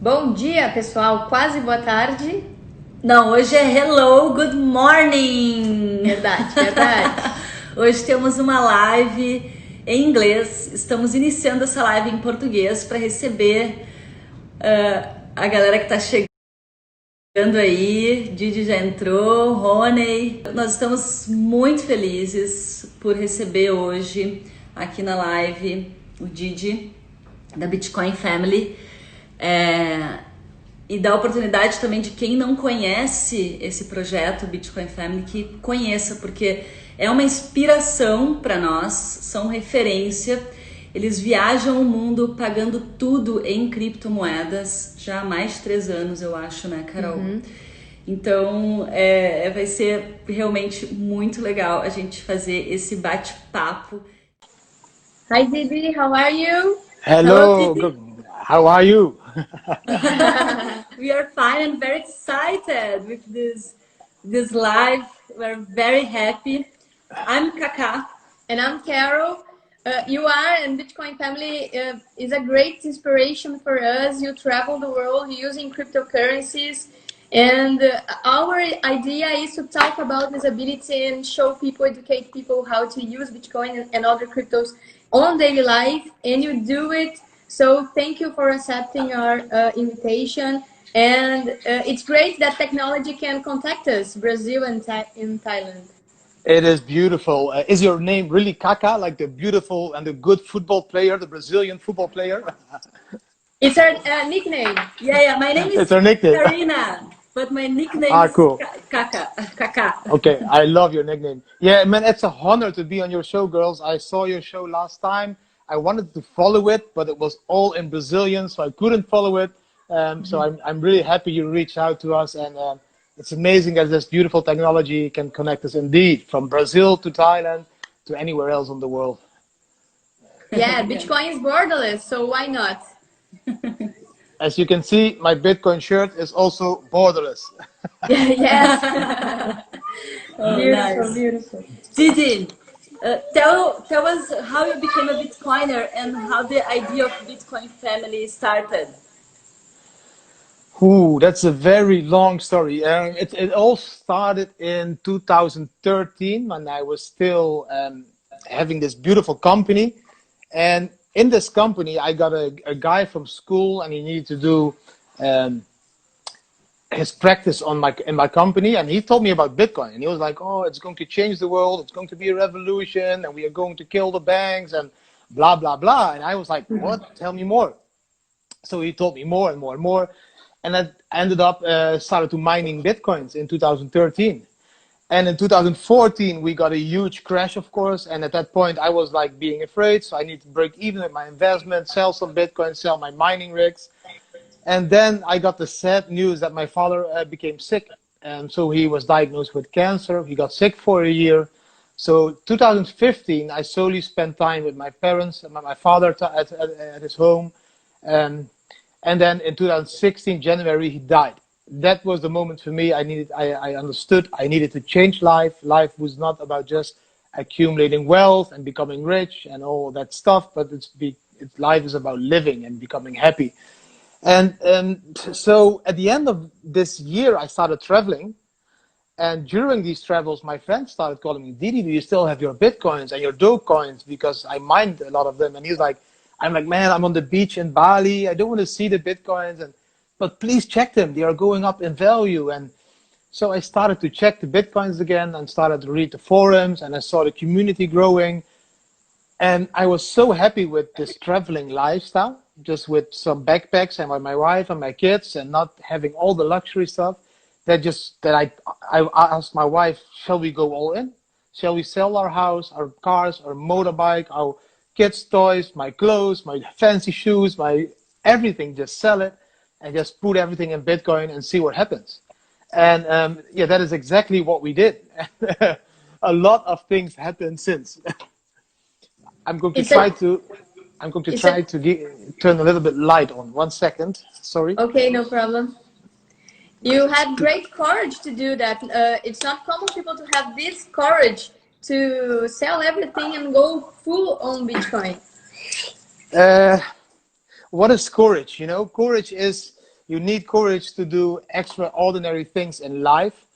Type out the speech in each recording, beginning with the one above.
Bom dia, pessoal. Quase boa tarde. Não, hoje é hello, good morning. Verdade, verdade. Hoje temos uma live em inglês. Estamos iniciando essa live em português para receber a galera que está chegando aí. Didi já entrou, Rony. Nós estamos muito felizes por receber hoje aqui na live o Didi da Bitcoin Family. E dá oportunidade também de quem não conhece esse projeto Bitcoin Family que conheça, porque é uma inspiração para nós, são referência. Eles viajam o mundo pagando tudo em criptomoedas já há mais de 3 anos, eu acho, né, Carol? Então vai ser realmente muito legal a gente fazer esse bate-papo. Hi, Didi. How are you? Hello, good. How are you? We are fine and very excited with this live. We're very happy. I'm Kaka. And I'm Carol. You are, and Bitcoin Family is a great inspiration for us. You travel the world using cryptocurrencies. And our idea is to talk about usability and show people, educate people how to use Bitcoin and other cryptos on daily life. And you do it. So thank you for accepting our invitation. And it's great that technology can contact us, Brazil and in Thailand. It is beautiful. Is your name really Kaka, like the beautiful and the good football player, the Brazilian football player? It's our nickname. Yeah. My name is It's our nickname. Karina, but my nickname is cool. Kaka. Okay, I love your nickname. Yeah, man, it's an honor to be on your show, girls. I saw your show last time. I wanted to follow it, but it was all in Brazilian, so I couldn't follow it. So I'm really happy you reached out to us, and it's amazing that this beautiful technology can connect us indeed from Brazil to Thailand to anywhere else in the world. Yeah, Bitcoin is borderless, so why not? As you can see, my Bitcoin shirt is also borderless. Yes. Oh, Beautiful, nice. beautiful. Didi, tell us how you became a Bitcoiner and how the idea of Bitcoin Family started. Ooh, that's a very long story. It all started in 2013 when I was still having this beautiful company. And in this company, I got a guy from school, and he needed to do his practice in my company. And he told me about Bitcoin. And he was like, oh, it's going to change the world. It's going to be a revolution. And we are going to kill the banks and blah, blah, blah. And I was like, what? Tell me more. So he told me more and more and more. And I ended up started to mining Bitcoins in 2013. And in 2014, we got a huge crash, of course. And at that point, I was like being afraid. So I need to break even with my investment, sell some Bitcoin, sell my mining rigs. And then I got the sad news that my father became sick. And so he was diagnosed with cancer. He got sick for a year. So 2015, I solely spent time with my parents and my father at his home. And then in 2016, January, he died. That was the moment for me. I understood I needed to change life. Life was not about just accumulating wealth and becoming rich and all that stuff, but life is about living and becoming happy. And so at the end of this year, I started traveling. And during these travels, my friends started calling me, Didi, do you still have your Bitcoins and your Dogecoins? Because I mined a lot of them. And I'm like, man, I'm on the beach in Bali. I don't want to see the Bitcoins, but please check them. They are going up in value. And so I started to check the Bitcoins again and started to read the forums, and I saw the community growing. And I was so happy with this traveling lifestyle, just with some backpacks and with my wife and my kids and not having all the luxury stuff, that I asked my wife, shall we go all in? Shall we sell our house, our cars, our motorbike, our kids' toys, my clothes, my fancy shoes, my everything, just sell it and just put everything in Bitcoin and see what happens. And that is exactly what we did. A lot of things happened since. I'm going to try to turn a little bit light on. 1 second, sorry. Okay, no problem. You had great courage to do that. It's not common people to have this courage to sell everything and go full on Bitcoin. What is courage? You know, courage is you need courage to do extraordinary things in life.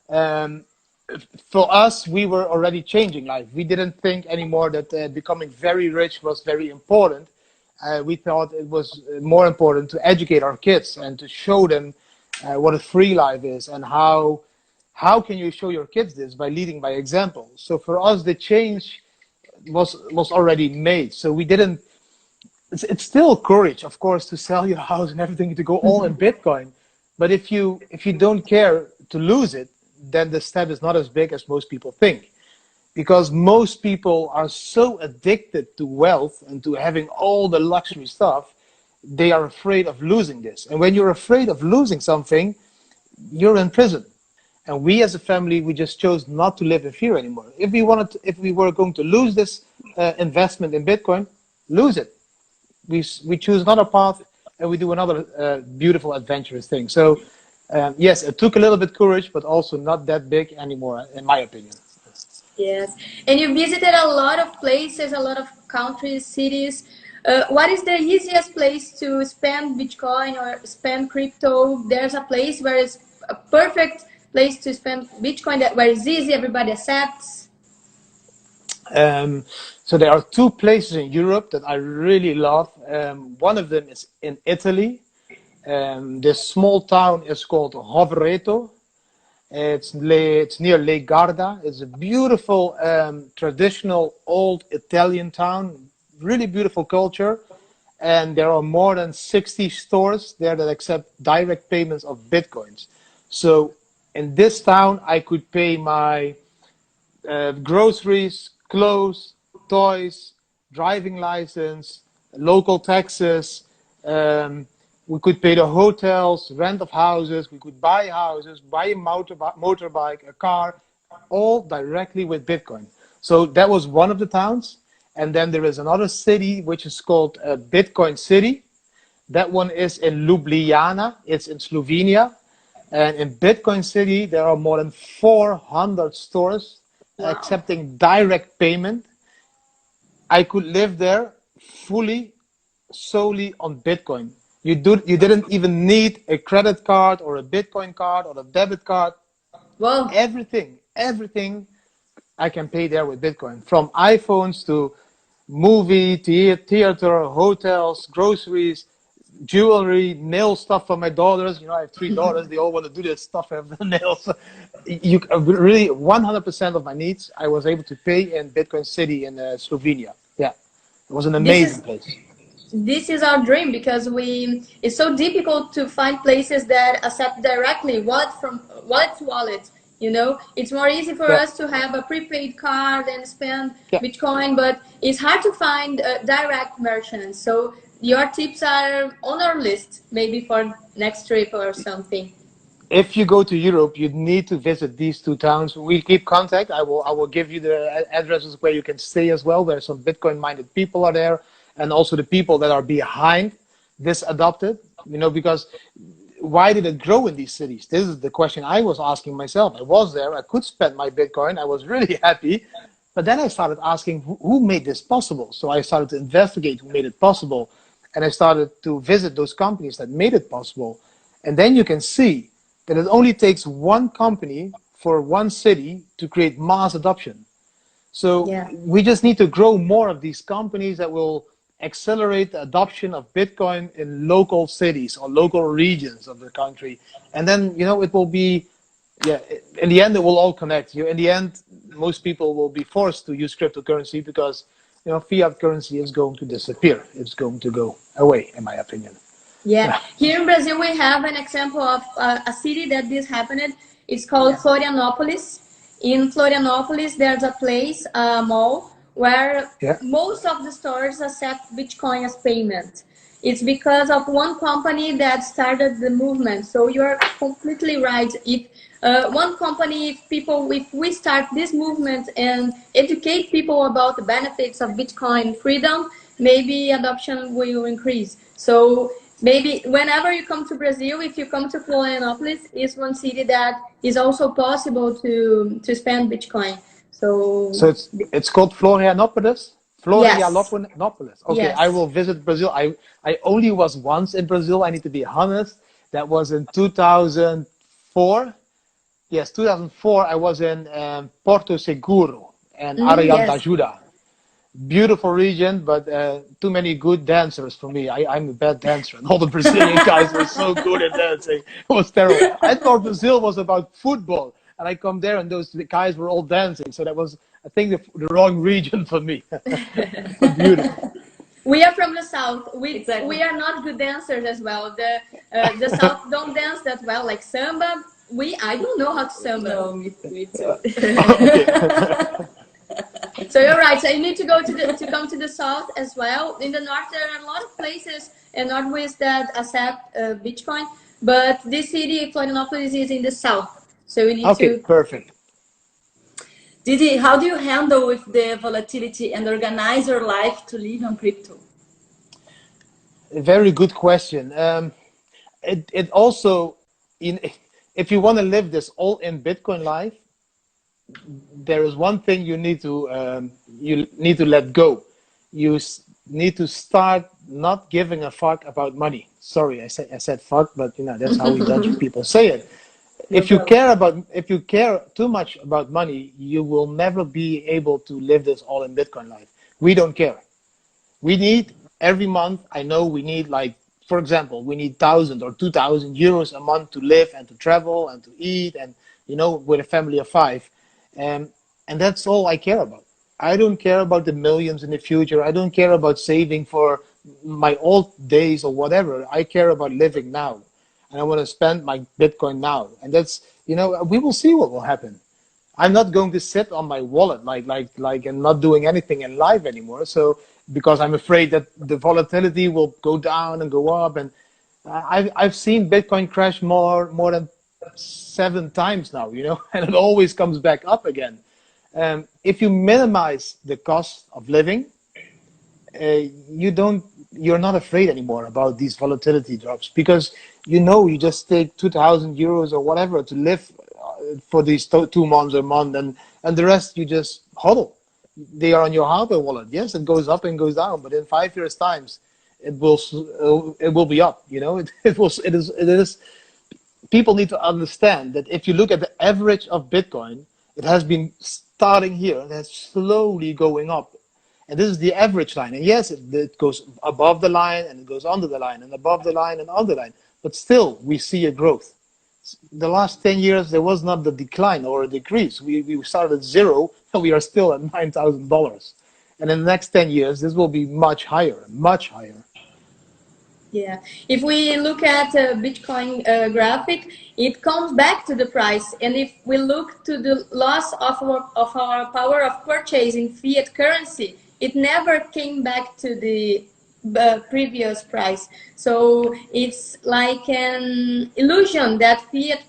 For us, we were already changing life. We didn't think anymore that becoming very rich was very important. We thought it was more important to educate our kids and to show them what a free life is, and how can you show your kids this? By leading by example. So for us, the change was already made. So we didn't. It's still courage, of course, to sell your house and everything, to go all in Bitcoin. But if you don't care to lose it, then the step is not as big as most people think. Because most people are so addicted to wealth and to having all the luxury stuff, they are afraid of losing this. And when you're afraid of losing something, you're in prison. And we as a family, we just chose not to live in fear anymore. If we were going to lose this investment in Bitcoin, lose it. We choose another path, and we do another beautiful, adventurous thing. So yes, it took a little bit courage, but also not that big anymore, in my opinion. Yes, and you visited a lot of places, a lot of countries, cities. What is the easiest place to spend Bitcoin or spend crypto? There's a place where it's a perfect place to spend Bitcoin, where it's easy, everybody accepts. So there are two places in Europe that I really love. One of them is in Italy. This small town is called Rovereto. It's near Lake Garda. It's a beautiful, traditional, old Italian town. Really beautiful culture. And there are more than 60 stores there that accept direct payments of Bitcoins. So in this town, I could pay my groceries, clothes, toys, driving license, local taxes. We could pay the hotels, rent of houses. We could buy houses, buy a motorbike, a car, all directly with Bitcoin. So that was one of the towns. And then there is another city which is called Bitcoin City. That one is in Ljubljana. It's in Slovenia. And in Bitcoin City, there are more than 400 stores accepting direct payment. I could live there solely on Bitcoin. You didn't even need a credit card or a Bitcoin card or a debit card. Well, everything I can pay there with Bitcoin, from iPhones to movie, theater, hotels, groceries, jewelry, nail stuff for my daughters. You know, I have 3 daughters. They all want to do this stuff, have the nails. You really 100% of my needs I was able to pay in Bitcoin City in Slovenia. Yeah, it was an amazing place. This is our dream, because it's so difficult to find places that accept directly wallet to wallet. You know, it's more easy for us to have a prepaid card and spend Bitcoin, but it's hard to find direct merchants. So your tips are on our list, maybe for next trip or something. If you go to Europe, you need to visit these two towns. We'll keep contact. I will give you the addresses where you can stay as well. There's some Bitcoin-minded people are there, and also the people that are behind this adopted. You know, because why did it grow in these cities? This is the question I was asking myself. I was there. I could spend my Bitcoin. I was really happy. But then I started asking, who made this possible? So I started to investigate who made it possible. And I started to visit those companies that made it possible. And then you can see that it only takes one company for one city to create mass adoption. So we just need to grow more of these companies that will accelerate the adoption of Bitcoin in local cities or local regions of the country. And then, you know, it will be, in the end, it will all connect. In the end, most people will be forced to use cryptocurrency because, you know, fiat currency is going to disappear. It's going to go away, in my opinion. Yeah. Here in Brazil, we have an example of a city that this happened. It's called Florianopolis. In Florianopolis, there's a place, a mall, where most of the stores accept Bitcoin as payment. It's because of one company that started the movement. So you're completely right. If one company, if we start this movement and educate people about the benefits of Bitcoin freedom, maybe adoption will increase. So maybe whenever you come to Brazil, if you come to Florianopolis, it's one city that is also possible to spend Bitcoin. So it's called Florianopolis? Florianopolis. Yes. Okay, Yes. I will visit Brazil. I only was once in Brazil. I need to be honest. That was in 2004. Yes, 2004. I was in Porto Seguro and Arraial da Yes. Ajuda. Beautiful region, but too many good dancers for me. I'm a bad dancer, and all the Brazilian guys were so good at dancing. It was terrible. I thought Brazil was about football, and I come there, and those guys were all dancing. So that was, I think, the wrong region for me. But beautiful. We are from the south. Exactly. We are not good dancers as well. The south don't dance that well, like samba. I don't know how to samba. No, me too. Okay. So you're right. So you need to come to the south as well. In the north, there are a lot of places in Northwest that accept Bitcoin, but this city, Florianopolis, is in the south. So we need Okay, perfect. Didi, how do you handle with the volatility and organize your life to live on crypto? A very good question. It also, if you want to live this all-in Bitcoin life, there is one thing you need to let go. You need to start not giving a fuck about money. Sorry, I said fuck, but that's how we Dutch people say it. If you care too much about money, you will never be able to live this all in Bitcoin life. We don't care. We need every month. I know we need, like, for example, we need 1,000 or 2,000 euros a month to live and to travel and to eat, and with a family of 5. And that's all I care about. I don't care about the millions in the future. I don't care about saving for my old days or whatever. I care about living now. And I want to spend my Bitcoin now. And that's, we will see what will happen. I'm not going to sit on my wallet and not doing anything in life anymore. So, because I'm afraid that the volatility will go down and go up. And I've seen Bitcoin crash more than 7 times now, and it always comes back up again. If you minimize the cost of living, you're not afraid anymore about these volatility drops, because you just take 2,000 euros or whatever to live for these 2 months or a month, and the rest you just hodl. They are on your hardware wallet. Yes, it goes up and goes down, but in 5 years' times, it will be up. It is. People need to understand that if you look at the average of Bitcoin, it has been starting here and it's slowly going up. And this is the average line. And yes, it goes above the line and it goes under the line and above the line and under the line. But still, we see a growth. The last 10 years, there was not the decline or a decrease. We started at 0 and we are still at $9,000. And in the next 10 years, this will be much higher, much higher. Yeah, if we look at Bitcoin graphic, it comes back to the price. And if we look to the loss of our power of purchasing fiat currency, it never came back to the previous price. So it's like an illusion that fiat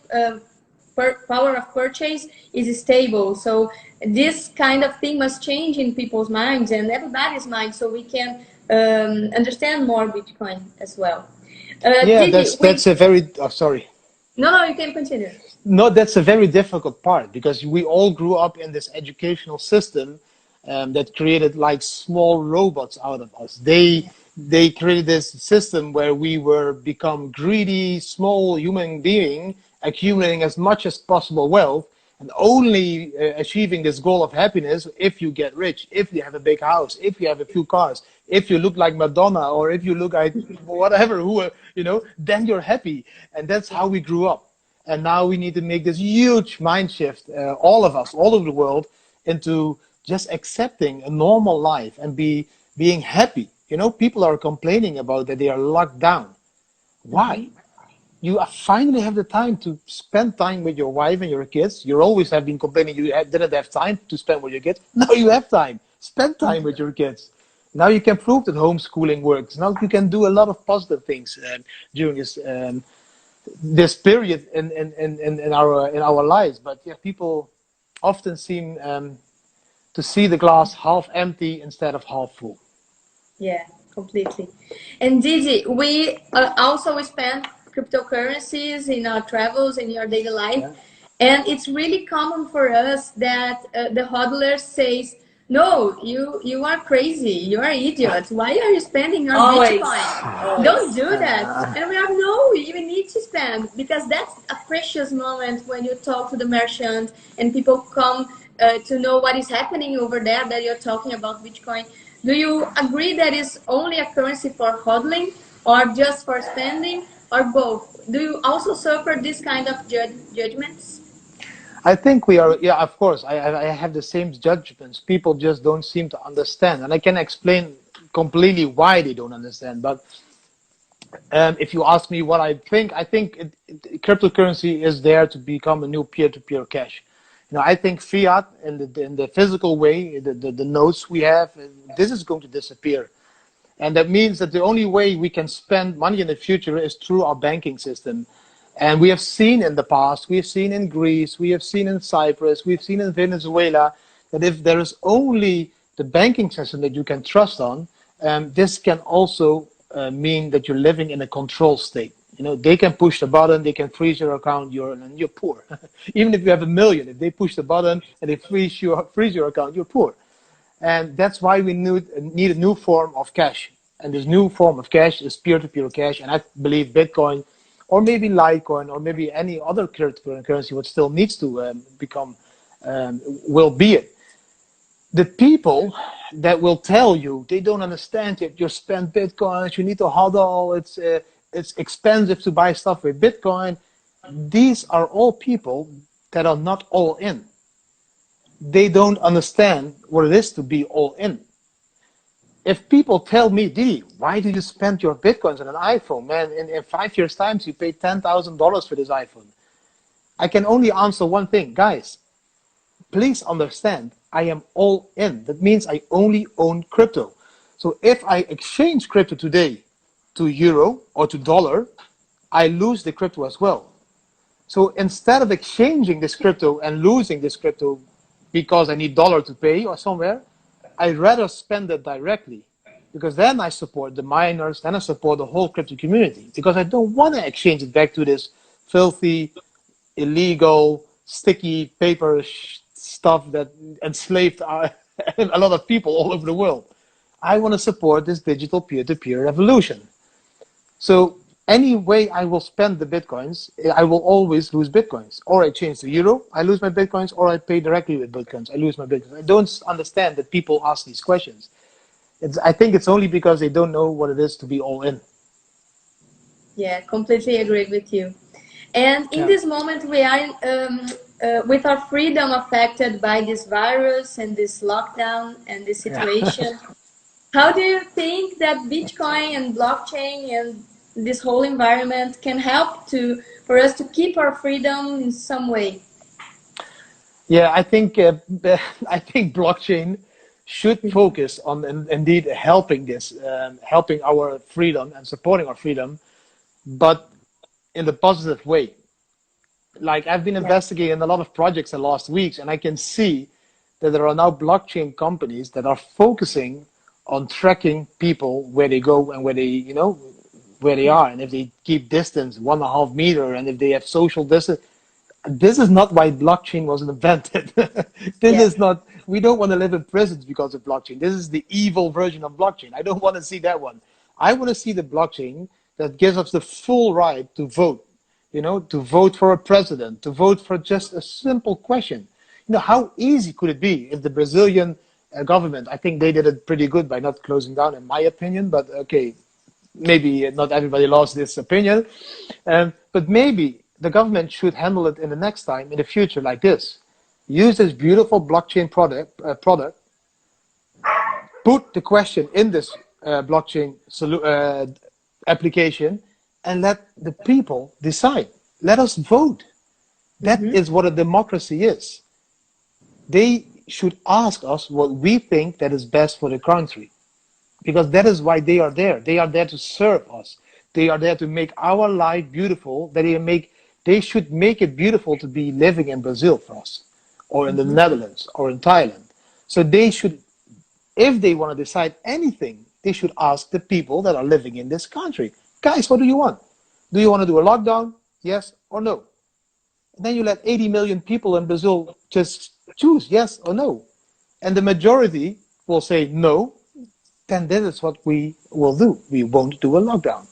power of purchase is stable. So this kind of thing must change in people's minds and everybody's mind, so we can understand more Bitcoin as well. Yeah, that's a very, sorry. No, you can continue. No, that's a very difficult part, because we all grew up in this educational system that created like small robots out of us. They created this system where we were become greedy, small human being, accumulating as much as possible wealth, and only achieving this goal of happiness if you get rich, if you have a big house, if you have a few cars, if you look like Madonna, or if you look like whatever, then you're happy. And that's how we grew up. And now we need to make this huge mind shift, all of us, all over the world, into just accepting a normal life and being happy. People are complaining about that they are locked down. Why? You finally have the time to spend time with your wife and your kids. You always have been complaining you didn't have time to spend with your kids. Now you have time. Spend time with your kids. Now you can prove that homeschooling works. Now you can do a lot of positive things during this period in our lives. But yeah, people often seem to see the glass half empty instead of half full. Yeah, completely. And Didi, we also spend cryptocurrencies in our travels, in your daily life. Yeah. And it's really common for us that the hodler says, no, you are crazy, you are idiots. Why are you spending your Bitcoin? Don't do that. And we are, no, you need to spend. spend, because that's a precious moment when you talk to the merchant and people come to know what is happening over there that you're talking about Bitcoin. Do you agree that it's only a currency for hodling or just for spending or both? Do you also suffer this kind of judgments? I think we are, yeah, of course. I have the same judgments. People just don't seem to understand. And I can explain completely why they don't understand. But if you ask me what I think cryptocurrency is there to become a new peer-to-peer cash. You know, I think fiat in the physical way, the notes we have, this is going to disappear. And that means that the only way we can spend money in the future is through our banking system. And we have seen in the past, we have seen in Greece, we have seen in Cyprus, we've seen in Venezuela, that if there is only the banking system that you can trust on, this can also mean that you're living in a control state. You know, they can push the button, they can freeze your account, and you're poor. Even if you have $1 million, if they push the button and they freeze your account, you're poor. And that's why we need a new form of cash. And this new form of cash is peer-to-peer cash. And I believe Bitcoin, or maybe Litecoin, or maybe any other cryptocurrency, what still needs to become, will be it. The people that will tell you they don't understand it, you spend Bitcoins, you need to hodl, it's expensive to buy stuff with Bitcoin. These are all people that are not all in. They don't understand what it is to be all in. If people tell me, Didi, why do you spend your Bitcoins on an iPhone? Man, in 5 years' time, you pay $10,000 for this iPhone. I can only answer one thing. Guys, please understand, I am all in. That means I only own crypto. So if I exchange crypto today to euro or to dollar, I lose the crypto as well. So instead of exchanging this crypto and losing this crypto because I need dollar to pay or somewhere, I'd rather spend it directly, because then I support the miners, then I support the whole crypto community, because I don't want to exchange it back to this filthy, illegal, sticky paper stuff that enslaved a lot of people all over the world. I want to support this digital peer-to-peer revolution. So any way I will spend the Bitcoins, I will always lose Bitcoins. Or I change to euro, I lose my Bitcoins, or I pay directly with Bitcoins, I lose my Bitcoins. I don't understand that people ask these questions. I think it's only because they don't know what it is to be all in. Yeah, completely agree with you. And in this moment, we are with our freedom affected by this virus and this lockdown and this situation. How do you think that Bitcoin and blockchain and this whole environment can help for us to keep our freedom in some way? Yeah, I think blockchain should focus on indeed helping helping our freedom and supporting our freedom, but in the positive way. Like, I've been investigating a lot of projects the last weeks, and I can see that there are now blockchain companies that are focusing on tracking people where they go and where they, where they are, and if they keep distance 1.5 meters, and if they have social distance. This is not why blockchain was invented. This is not. We don't want to live in prisons because of blockchain. This is the evil version of blockchain. I don't want to see that one. I want to see the blockchain that gives us the full right to vote. To vote for a president, to vote for just a simple question. How easy could it be if the Brazilian government, I think they did it pretty good by not closing down, in my opinion, but okay, maybe not everybody lost this opinion, but maybe the government should handle it in the future like this. Use this beautiful blockchain product, put the question in this blockchain application, and let the people decide. Let us vote. That is what a democracy is. They should ask us what we think that is best for the country, because that is why they are there. They are there to serve us. They are there to make our life beautiful. They should make it beautiful to be living in Brazil for us, or in the Netherlands, or in Thailand. So they should, if they want to decide anything, they should ask the people that are living in this country. Guys, what do you want? Do you want to do a lockdown? Yes or no? And then you let 80 million people in Brazil just choose yes or no. And the majority will say no. Then that is what we will do. We won't do a lockdown.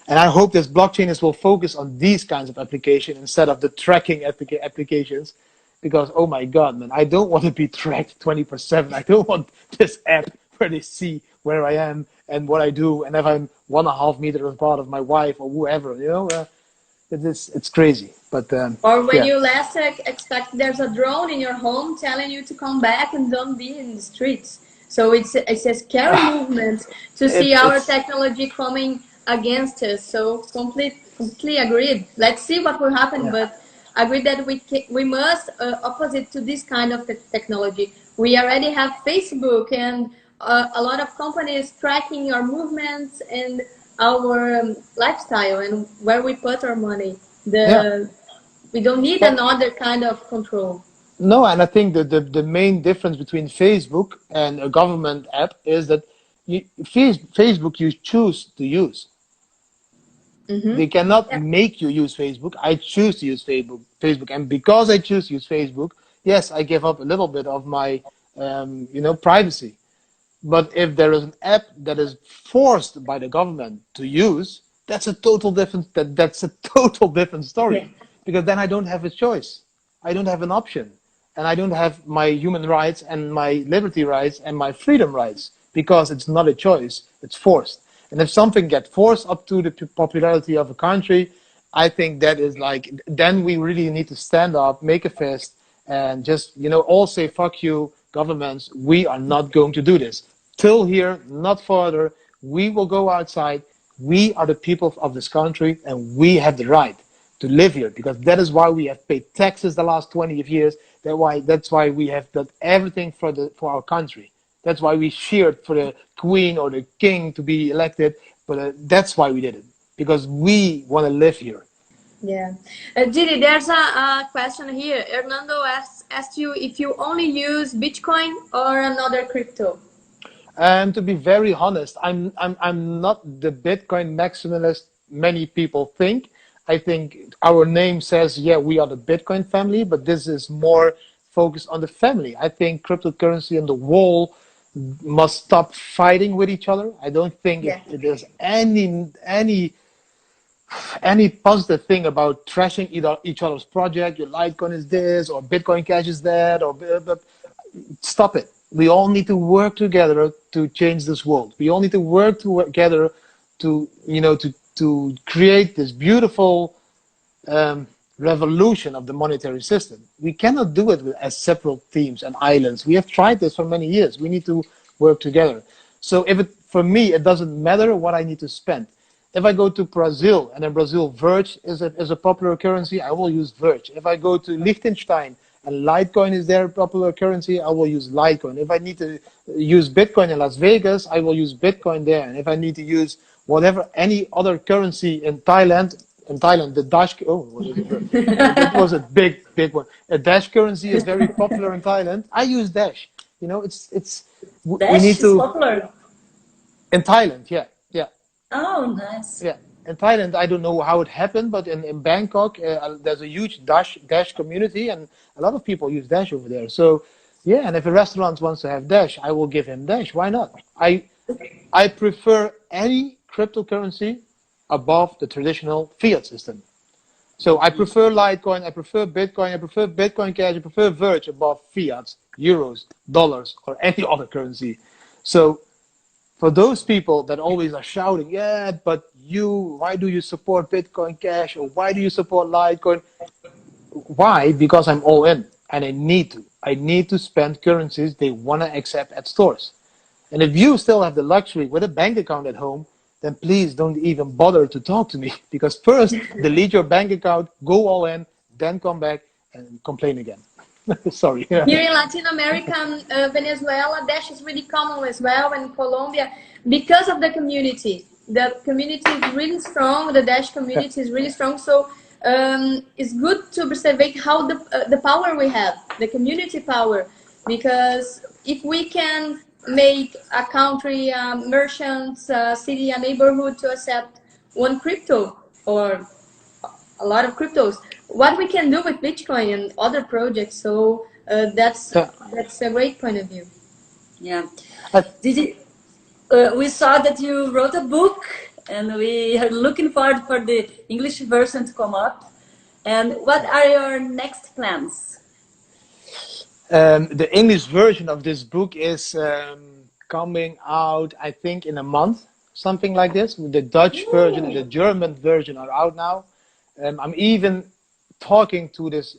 And I hope this blockchain will focus on these kinds of applications instead of the tracking applications, because oh my God, man, I don't want to be tracked 24/7. I don't want this app where they see where I am and what I do, and if I'm 1.5 meters apart of my wife or whoever, you know, it's crazy. But or when yeah. you last expect, there's a drone in your home telling you to come back and don't be in the streets. So it's a scary movement to see our technology coming against us. So completely agreed. Let's see what will happen, but agree that we must opposite to this kind of technology. We already have Facebook and a lot of companies tracking our movements and our lifestyle and where we put our money. We don't need another kind of control. No, and I think that the main difference between Facebook and a government app is that Facebook you choose to use. They cannot make you use Facebook. I choose to use Facebook, and because I choose to use Facebook, yes, I give up a little bit of my, privacy. But if there is an app that is forced by the government to use, that's a total different. That's a total different story, because then I don't have a choice. I don't have an option, and I don't have my human rights and my liberty rights and my freedom rights, because it's not a choice. It's forced. And if something gets forced up to the popularity of a country, I think that is like, then we really need to stand up, make a fist, and just, all say, fuck you, governments, we are not going to do this. Till here, not further. We will go outside. We are the people of this country, and we have the right to live here, because that is why we have paid taxes the last 20 years. That's why we have done everything for our country. That's why we cheered for the queen or the king to be elected. But that's why we did it, because we want to live here. Yeah. Didi, there's a question here. Hernando asked you if you only use Bitcoin or another crypto. And to be very honest, I'm not the Bitcoin maximalist many people think. I think our name says, yeah, we are the Bitcoin family, but this is more focused on the family. I think cryptocurrency and the world must stop fighting with each other. I don't think there's any positive thing about trashing each other's project. Your Litecoin is this, or Bitcoin Cash is that, or stop it. We all need to work together to change this world. We all need to work together to create this beautiful revolution of the monetary system. We cannot do it as separate teams and islands. We have tried this for many years. We need to work together. So for me, it doesn't matter what I need to spend. If I go to Brazil, and in Brazil, Verge is a popular currency, I will use Verge. If I go to Liechtenstein, and Litecoin is their popular currency, I will use Litecoin. If I need to use Bitcoin in Las Vegas, I will use Bitcoin there. And if I need to use any other currency in Thailand, the Dash, that was a big one. A Dash currency is very popular in Thailand. I use Dash. Dash we need to. Is popular in Thailand, yeah. Oh, nice. Yeah, in Thailand, I don't know how it happened, but in Bangkok, there's a huge Dash community, and a lot of people use Dash over there. So, yeah, and if a restaurant wants to have Dash, I will give him Dash. Why not? I prefer any cryptocurrency above the traditional fiat system. So I prefer Litecoin, I prefer Bitcoin, I prefer Bitcoin Cash, I prefer Verge above fiat, euros, dollars, or any other currency. So for those people that always are shouting, yeah, but why do you support Bitcoin Cash, or why do you support Litecoin? Why? Because I'm all in, and I need to. I need to spend currencies they want to accept at stores. And if you still have the luxury with a bank account at home, then please don't even bother to talk to me, because first delete your bank account, go all in, then come back and complain again. Sorry. Here in Latin America, Venezuela, Dash is really common as well, and Colombia, because of the community. The community is really strong. The Dash community is really strong. So it's good to observe how the power we have, the community power, because if we can make a country, merchants, city, a neighborhood to accept one crypto or a lot of cryptos, what we can do with Bitcoin and other projects. So that's a great point of view. Yeah. We saw that you wrote a book and we are looking forward for the English version to come up. And what are your next plans? The English version of this book is coming out, I think, in a month, something like this. The Dutch version and the German version are out now. I'm even talking to this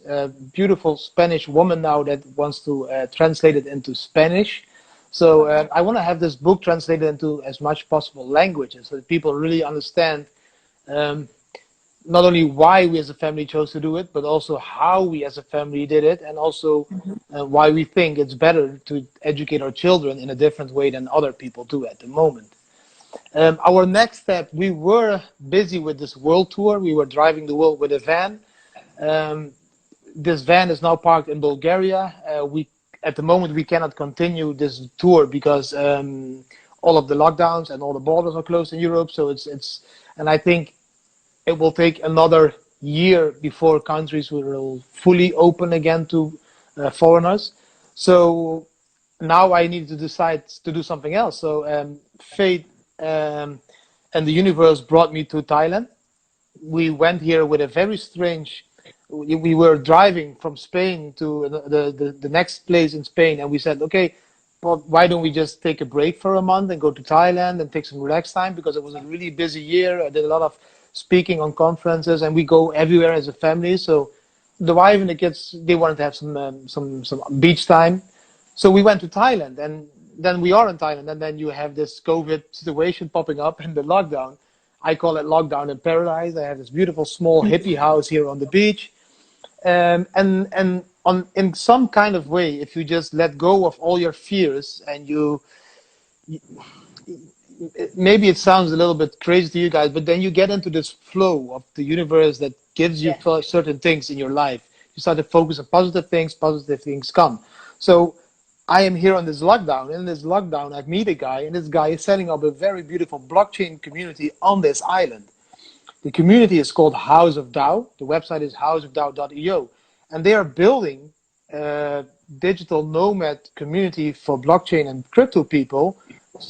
beautiful Spanish woman now that wants to translate it into Spanish. So I want to have this book translated into as much possible languages so that people really understand not only why we as a family chose to do it, but also how we as a family did it, and also why we think it's better to educate our children in a different way than other people do at the moment. Our next step, we were busy with this world tour. We were driving the world with a van. This van is now parked in Bulgaria. At the moment, we cannot continue this tour because all of the lockdowns and all the borders are closed in Europe. So and I think it will take another year before countries will fully open again to foreigners. So now I need to decide to do something else. So fate and the universe brought me to Thailand. We went here with a very strange. We were driving from Spain to the next place in Spain, and we said, okay, well, why don't we just take a break for a month and go to Thailand and take some relax time, because it was a really busy year. I did a lot of speaking on conferences, and we go everywhere as a family. So the wife and the kids, they wanted to have some beach time. So we went to Thailand, and then we are in Thailand, and then you have this COVID situation popping up and the lockdown. I call it lockdown in paradise. I have this beautiful small hippie house here on the beach. And in some kind of way, if you just let go of all your fears and maybe it sounds a little bit crazy to you guys, but then you get into this flow of the universe that gives you certain things in your life. You start to focus on positive things come. So I am here on this lockdown. In this lockdown, I meet a guy, and this guy is setting up a very beautiful blockchain community on this island. The community is called House of DAO. The website is houseofdao.io. And they are building a digital nomad community for blockchain and crypto people,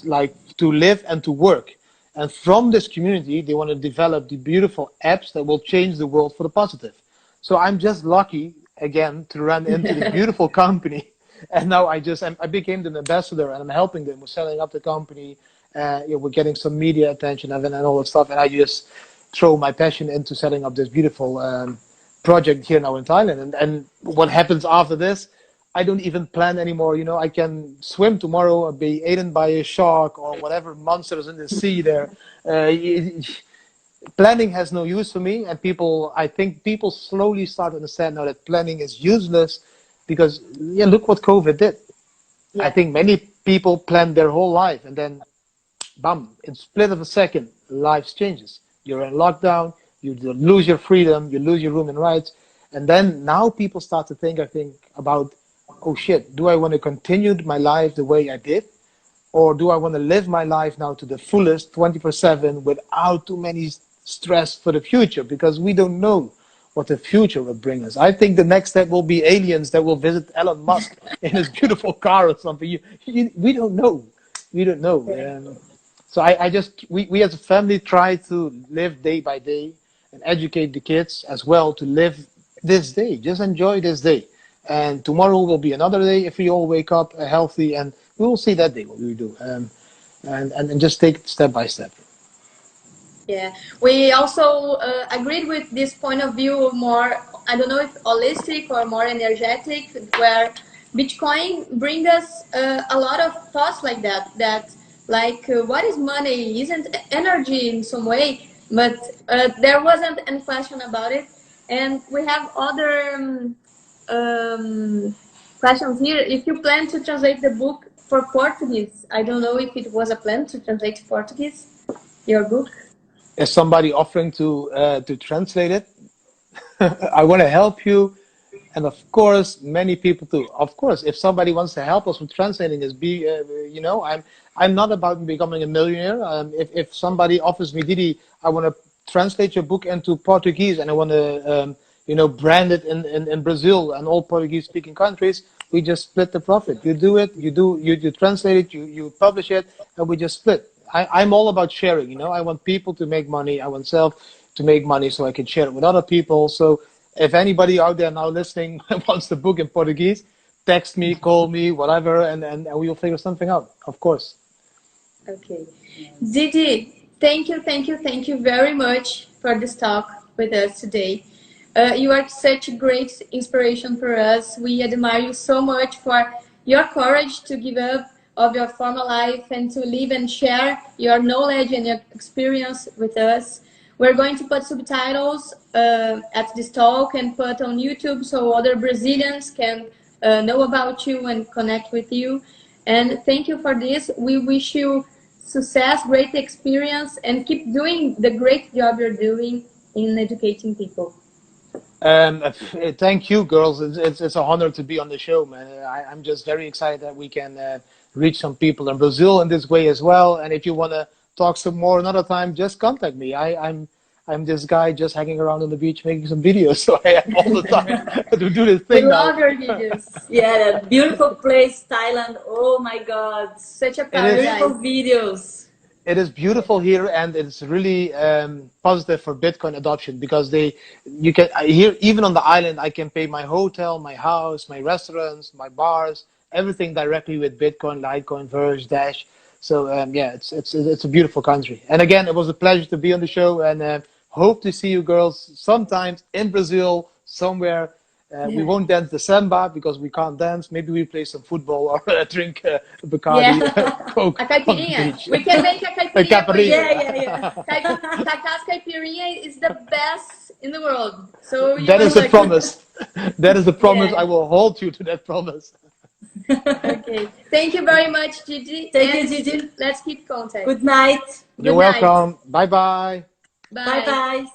like to live and to work. And from this community, they want to develop the beautiful apps that will change the world for the positive. So I'm just lucky, again, to run into the beautiful company. And now I became the ambassador, and I'm helping them with setting up the company. We're getting some media attention and all that stuff. And I just throw my passion into setting up this beautiful project here now in Thailand. And what happens after this, I don't even plan anymore. I can swim tomorrow or be eaten by a shark or whatever monsters in the sea there. Planning has no use for me. And I think people slowly start to understand now that planning is useless, because look what COVID did. I think many people plan their whole life, and then bam, in split of a second, life changes. You're in lockdown, you lose your freedom, you lose your human rights. And then now people start to think, I think, about, oh shit, do I want to continue my life the way I did? Or do I want to live my life now to the fullest 24/7 without too many stress for the future? Because we don't know what the future will bring us. I think the next step will be aliens that will visit Elon Musk in his beautiful car or something. We don't know. We don't know. So we as a family try to live day by day and educate the kids as well to live this day. Just enjoy this day. And tomorrow will be another day if we all wake up healthy, and we will see that day what we do. And just take it step by step. Yeah, we also agreed with this point of view, more, I don't know if holistic or more energetic, where Bitcoin brings us a lot of thoughts like that, like what is money? Isn't energy in some way? But there wasn't any question about it. And we have other questions here. If you plan to translate the book for Portuguese, I don't know if it was a plan to translate to Portuguese, your book. Is somebody offering to translate it? I want to help you, and of course, many people too. Of course, if somebody wants to help us with translating this, I'm not about becoming a millionaire. If somebody offers me, Didi, I want to translate your book into Portuguese, and I want to brand it in Brazil and all Portuguese-speaking countries, we just split the profit. You do it, you translate it, you publish it, and we just split. I'm all about sharing, you know. I want people to make money. I want myself to make money so I can share it with other people. So if anybody out there now listening wants the book in Portuguese, text me, call me, whatever, and we'll figure something out, of course. Okay. Didi, thank you very much for this talk with us today. You are such a great inspiration for us. We admire you so much for your courage to give up of your former life and to live and share your knowledge and your experience with us. We're going to put subtitles at this talk and put on YouTube so other Brazilians can know about you and connect with you. And thank you for this. We wish you success, great experience, and keep doing the great job you're doing in educating people. Thank you, girls. It's an honor to be on the show, man. I'm just very excited that we can reach some people in Brazil in this way as well. And if you want to talk some more another time, just contact me. I'm this guy just hanging around on the beach making some videos, so I have all the time to do this thing. We love your videos. Yeah, beautiful place, Thailand. Oh my God, Such a beautiful videos. It is beautiful here, and it's really positive for Bitcoin adoption because you can here even on the island. I can pay my hotel, my house, my restaurants, my bars, everything directly with Bitcoin, Litecoin, Verge, Dash. So yeah, it's a beautiful country. And again, it was a pleasure to be on the show, and hope to see you girls sometimes in Brazil somewhere. We won't dance the samba because we can't dance. Maybe we play some football or drink Bacardi. Coke A caipirinha. We can make a caipirinha. Yeah. Taka's caipirinha is the best in the world. So that is the promise. That is the promise. I will hold you to that promise. Okay. Thank you very much, Didi. Thank you, Didi. Let's keep contact. Good night. You're welcome. Bye-bye. Bye. Bye-bye.